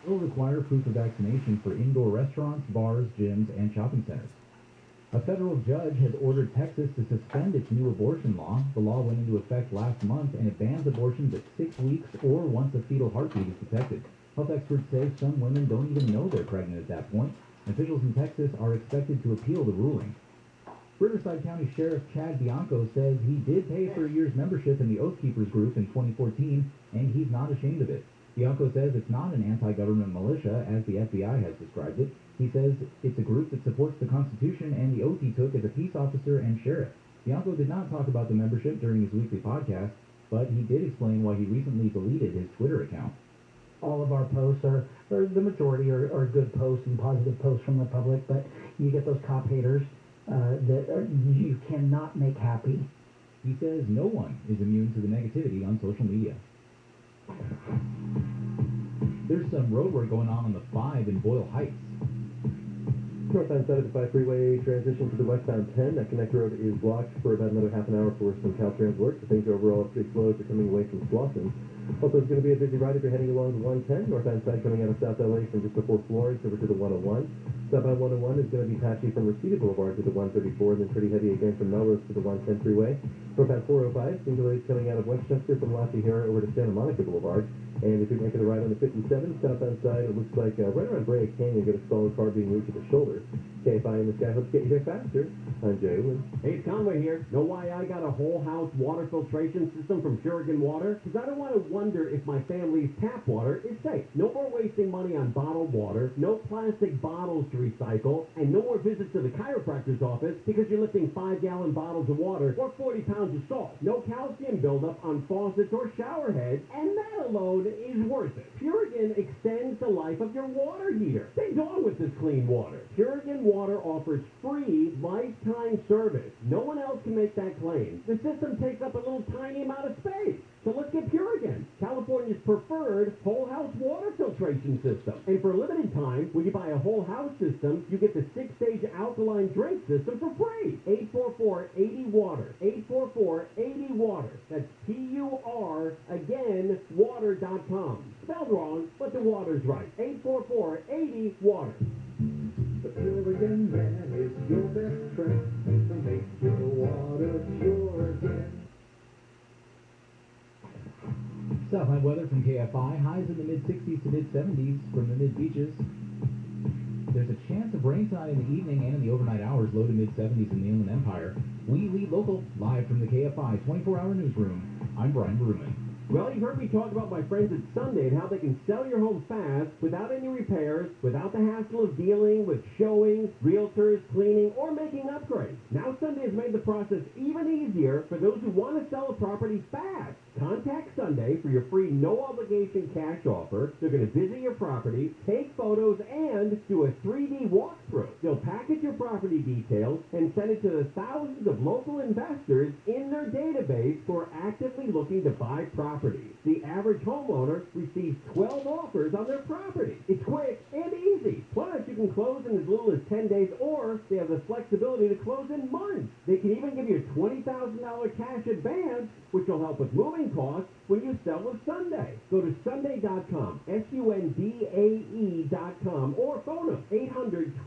will require proof of vaccination for indoor restaurants, bars, gyms, and shopping centers. A federal judge has ordered Texas to suspend its new abortion law. The law went into effect last month, and it bans abortions at 6 weeks or once a fetal heartbeat is detected. Health experts say some women don't even know they're pregnant at that point. Officials in Texas are expected to appeal the ruling. Riverside County Sheriff Chad Bianco says he did pay for a year's membership in the Oath Keepers group in 2014, and he's not ashamed of it. Bianco says it's not an anti-government militia, as the FBI has described it. He says it's a group that supports the Constitution and the oath he took as a peace officer and sheriff. Bianco did not talk about the membership during his weekly podcast, but he did explain why he recently deleted his Twitter account. All of our posts are or the majority are good posts and positive posts from the public, but you get those cop haters you cannot make happy. He says no one is immune to the negativity on social media. There's some road work going on the 5 in Boyle Heights. Northbound 75 freeway transition to the westbound 10. That connect road is blocked for about another half an hour for some Caltrans work. So things overall are pretty slow as they're coming away from Slauson. Also, it's going to be a busy ride if you're heading along the 110. Northbound side coming out of South LA from just before Florence over to the 101. Southbound 101 is going to be patchy from Reseda Boulevard to the 134, and then pretty heavy again from Melrose to the 110 freeway. Northbound 405, seeing delays coming out of Westchester from La Sierra over to Santa Monica Boulevard. And if you're making a ride on the 57, southbound side, it looks like right around Brea Canyon, you got a stalled car being moved to the shoulder. Kfi Am, this guy hopes to get you there faster. I'm Jay Lynn. Hey, it's Conway here. Know why I got a whole house water filtration system from Purigan Water? Because I don't want to wonder if my family's tap water is safe. No more wasting money on bottled water, no plastic bottles to recycle, and no more visits to the chiropractor's office because you're lifting 5-gallon bottles of water or 40 pounds of salt. No calcium buildup on faucets or shower heads, and that alone is worth it. Purigan extends the life of your water heater. Stay on with this clean water. Purigan Water offers free lifetime service. No one else can make that claim. The system takes up a little tiny amount of space. So let's get Purigan, California's preferred whole house water filtration system. And for a limited time, when you buy a whole house system, you get the 6-stage alkaline drink system for free. 844-80-WATER. 844-80-WATER. That's P-U-R, again, water.com. Spelled wrong, but the water's right. 844-80-WATER. The Purigan man is your best friend to make your water pure again. Southland weather from KFI. Highs in the mid-60s to mid-70s from the mid-beaches. There's a chance of rain tonight in the evening and in the overnight hours, low to mid-70s in the Inland Empire. We lead local, live from the KFI 24-hour newsroom. I'm Brian Bruman. Well, you heard me talk about my friends at Sunday and how they can sell your home fast without any repairs, without the hassle of dealing with showings, realtors, cleaning, or making upgrades. Now Sunday has made the process even easier for those who want to sell a property fast. Contact Sunday for your free no-obligation cash offer. They're going to visit your property, take photos, and do a 3D walkthrough. They'll package your property details and send it to the thousands of local investors in their database who are actively looking to buy property. The average homeowner receives 12 offers on their property. It's quick and easy. Plus, you can close in as little as 10 days, or they have the flexibility to close in months. They can even give you a $20,000 cash advance, which will help with moving costs when you sell with Sunday. Go to Sunday.com, SUNDAE.com, or phone them,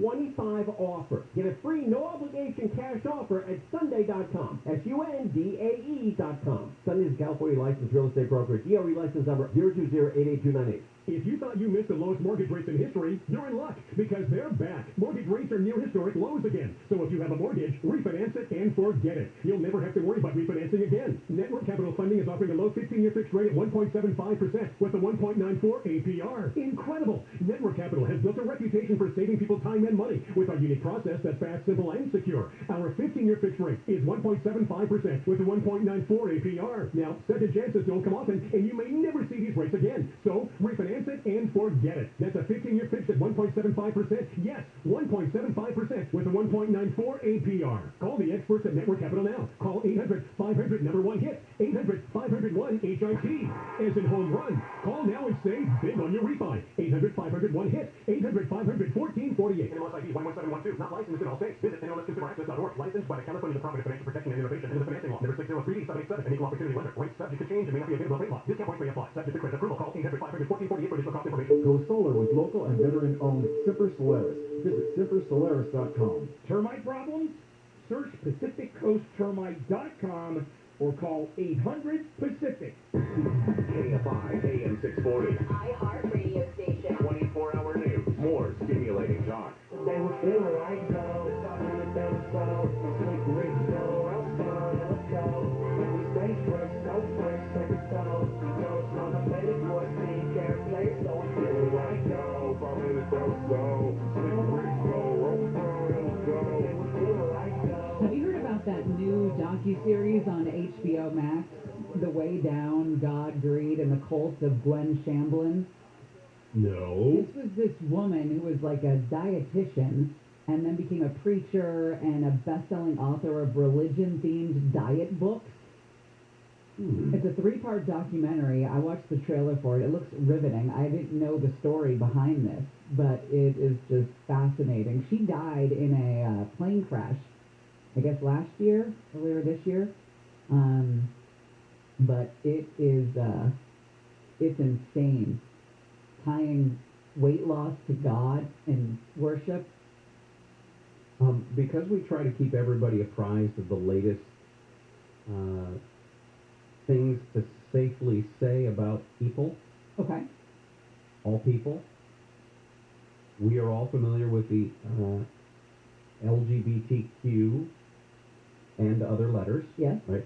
800-25-OFFER. Get a free no-obligation cash offer at Sunday.com, SUNDAE.com. Sunday is a California licensed real estate broker, DRE license number 020-88298. If you thought you missed the lowest mortgage rates in history, you're in luck, because they're back. Mortgage rates are near historic lows again. So if you have a mortgage, refinance it and forget it. You'll never have to worry about refinancing again. Network Capital Funding is offering a low 15-year fixed rate at 1.75% with a 1.94 APR. Incredible! Network Capital has built a reputation for saving people time and money with our unique process that's fast, simple, and secure. Our 15-year fixed rate is 1.75% with a 1.94 APR. Now, second chances don't come often, and you may never see these rates again. So, refinance it and forget it. That's a 15-year fixed at 1.75%. Yes, 1.75% with a 1.94 APR. Call the experts at Network Capital now. Call 800-500-1-HIT. 800-500-1-HIT. As in home run. Call now and save big on your refi. 800-500-1-HIT. 800-500-1448. NMLS ID 11712. Not licensed in all states. Visit NMLSConsumerAccess.org. Licensed by the California Department of Financial Protection and Innovation and the Financing Law. Number 603-787. An equal opportunity lender. Rates subject to change and may not be available at rate law. Discount points may apply. Subject to credit approval. Call 800-500-1448 for additional cost information. Go solar with Semper Solaris. Visit sempersolaris.com. Termite problems? Search PacificCoastTermite.com or call 800-PACIFIC. KFI AM 640. iHeart radio station. 24-hour news. More stimulating talk. They were feeling like gold, talking to them so slick Rick, so I'm fine, let's go. And we stay fresh, so fresh, like a soul. Goes on the baby boy, saying can't play, so I'm feeling like gold. Falling the so, slick Rick, so I'm fine, let's go. They were feeling like gold. Have you heard about that new docuseries on HBO Max, The Way Down, God, Greed, and the Cult of Gwen Shamblin? No. This was this woman who was like a dietitian and then became a preacher and a best-selling author of religion-themed diet books. It's a 3-part documentary. I watched the trailer for it. It looks riveting. I didn't know the story behind this, but it is just fascinating. She died in a plane crash, I guess earlier this year. But it is, it's insane. Tying weight loss to God and worship. Because we try to keep everybody apprised of the latest things to safely say about people, Okay. all people, we are all familiar with the LGBTQ and other letters. Yes. Right?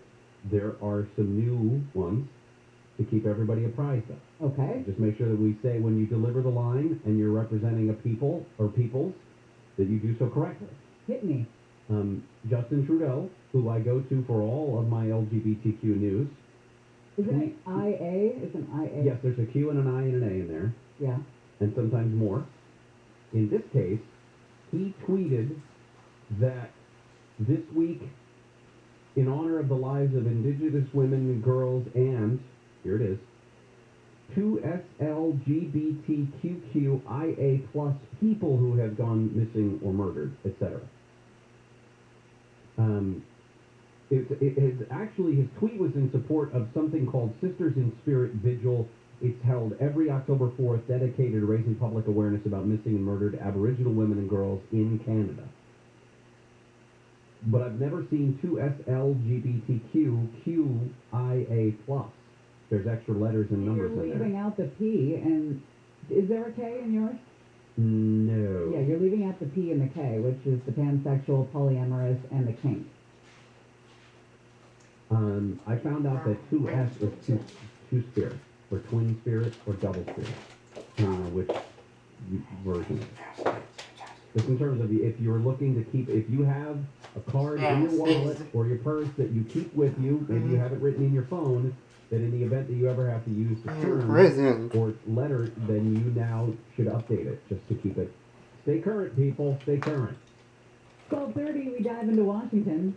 There are some new ones to keep everybody apprised of. Okay. Just make sure that we say when you deliver the line and you're representing a people or peoples, that you do so correctly. Hit me. Justin Trudeau, who I go to for all of my LGBTQ news. Is it an IA? It's an IA. Yes, there's a Q and an I and an A in there, Yeah. and sometimes more. In this case, he tweeted that this week, in honor of the lives of Indigenous women and girls and, here it is, 2 SLGBTQQIA plus people who have gone missing or murdered, etc. His tweet was in support of something called Sisters in Spirit Vigil. It's held every October 4th, dedicated to raising public awareness about missing and murdered Aboriginal women and girls in Canada. But I've never seen 2 SLGBTQQIA plus. There's extra letters and numbers in You're there. leaving out the P, and is there a K in yours? No. Yeah, you're leaving out the P and the K, which is the pansexual, polyamorous, and the kink. I found out that 2S is two spirits, or twin spirit, or double spirit, depending on which version it is. Just in terms of if you're looking to keep, if you have a card in your wallet or your purse that you keep with you, maybe you have it written in your phone, that in the event that you ever have to use the term or letter, then you now should update it just to keep it. Stay current, people. Stay current. 12:30, we dive into Washington.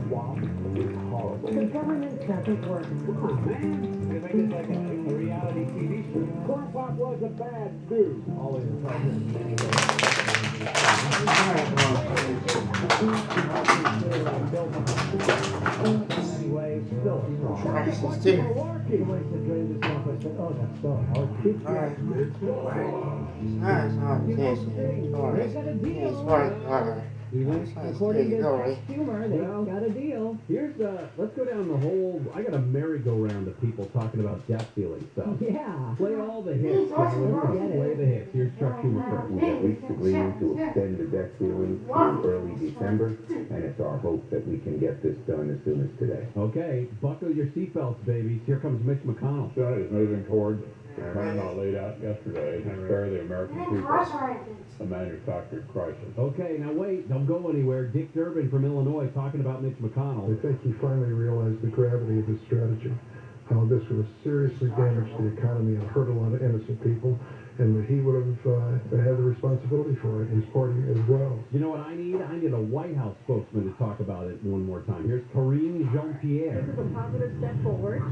Swamp is horrible. The government doesn't work. Come on, man. They make it like a reality TV show. Corn Pop was a bad dude. Always a pleasure in many ways. Anyway, still a strong. The way to drain this off, I said, oh, that's so hard. Keep going. It's so They got a deal. According to Schumer, they got a deal. Here's let's go down the whole. I got a merry-go-round of people talking about debt ceiling stuff. Yeah. Play all the hits. Play the hits. Here's Chuck Schumer first. We have reached agreement to extend the debt ceiling to early December, and it's our hope that we can get this done as soon as today. Okay, buckle your seatbelts, babies. Here comes Mitch McConnell. Senate is moving towards the turnout laid out yesterday to spare the American people a manufactured crisis. Okay, now wait, don't go anywhere. Dick Durbin from Illinois talking about Mitch McConnell. I think he finally realized the gravity of his strategy, how this would have seriously damaged the economy and hurt a lot of innocent people, and that he would have had the responsibility for it, his party as well. You know what I need? I need a White House spokesman to talk about it one more time. Here's Karine Jean-Pierre. This is a positive step forward,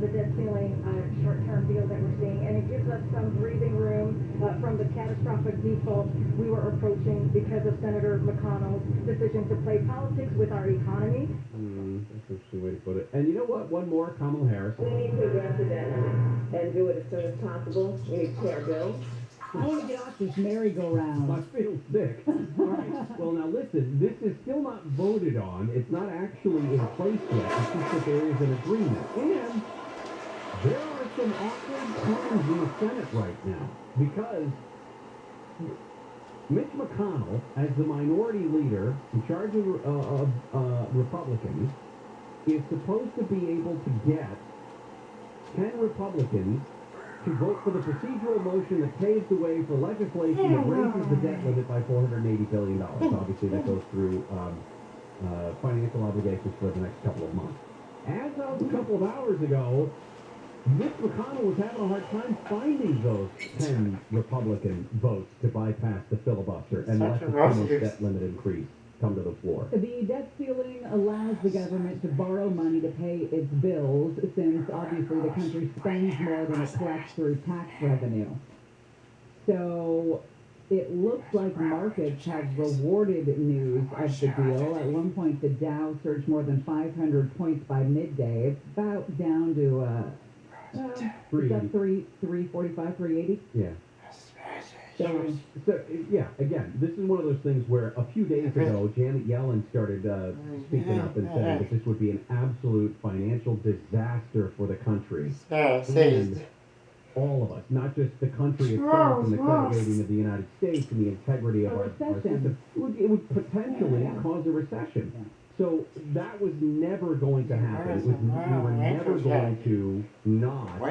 the debt ceiling short-term deal that we're seeing, and it gives us some breathing room from the catastrophic default we were approaching because of Senator McConnell's decision to play politics with our economy. That's an interesting way to put it. And you know what? One more, Kamala Harris. We need to address the debt and do it as soon as possible. We need to pay our bills. I want to get off this merry-go-round. I feel sick. All right. Well, now listen. This is still not voted on. It's not actually in place yet. It's just that there is an agreement. And there are some awkward times in the Senate right now because Mitch McConnell, as the minority leader in charge of Republicans, is supposed to be able to get 10 Republicans to vote for the procedural motion that paves the way for legislation that raises the debt limit by $480 billion. Obviously, that goes through financial obligations for the next couple of months. As of a couple of hours ago, Mitch McConnell was having a hard time finding those 10 Republican votes to bypass the filibuster and let the stimulus debt limit increase come to the floor. The debt ceiling allows the government to borrow money to pay its bills, since obviously the country spends more than it collects through tax revenue. So it looks like markets have rewarded news of the deal. At one point, the Dow surged more than 500 points by midday. It's about down to 345, 380. Yeah. So, yeah, again, this is one of those things where a few days ago, Janet Yellen started speaking up and saying that this would be an absolute financial disaster for the country. And all of us, not just the country itself and the credit rating of the United States and the integrity of our system. It would potentially cause a recession. So that was never going to happen. We were never going to not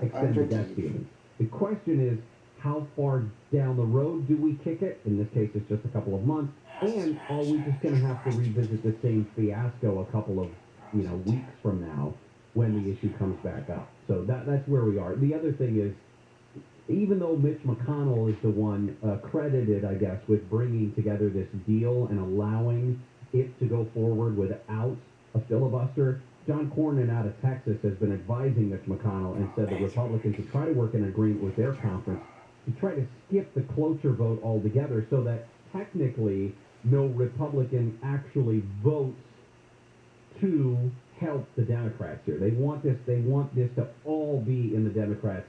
extend the debt ceiling. The question is, how far down the road do we kick it? In this case, it's just a couple of months. And are we just going to have to revisit the same fiasco a couple of weeks from now when the issue comes back up? So that's where we are. The other thing is, even though Mitch McConnell is the one credited, I guess, with bringing together this deal and allowing it to go forward without a filibuster, John Cornyn out of Texas has been advising Mitch McConnell and said the Republicans should try to work an agreement with their conference to try to skip the cloture vote altogether so that technically no Republican actually votes to help the Democrats here. They want this to all be in the Democrats'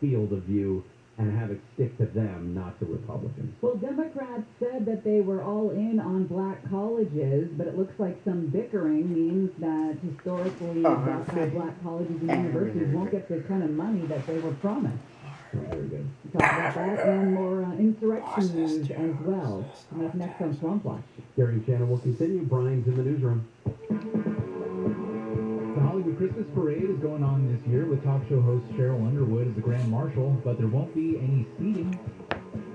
field of view and have it stick to them, not to Republicans. Well, Democrats said that they were all in on black colleges, but it looks like some bickering means that historically black colleges and universities won't get the kind of money that they were promised. Very good. Talk about that and more insurrection news as well. Coming up next on Swamp Watch. Gary and Shannon will continue. Brian's in the newsroom. The Hollywood Christmas Parade is going on this year with talk show host Cheryl Underwood as the Grand Marshal, but there won't be any seating.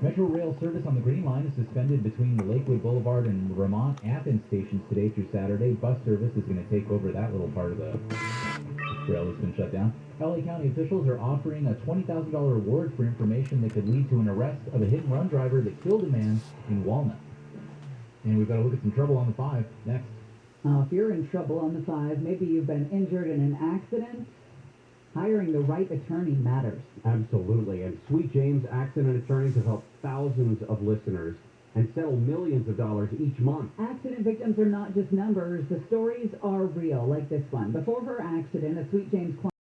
Metro Rail service on the Green Line is suspended between the Lakewood Boulevard and Vermont Athens stations today through Saturday. Bus service is going to take over that little part of the rail that's been shut down. LA County officials are offering a $20,000 reward for information that could lead to an arrest of a hit-and-run driver that killed a man in Walnut. And we've got to look at some trouble on the 5 next. If you're in trouble on the 5, maybe you've been injured in an accident, hiring the right attorney matters. Absolutely. And Sweet James Accident Attorneys have helped thousands of listeners and settle millions of dollars each month. Accident victims are not just numbers. The stories are real, like this one. Before her accident, a Sweet James client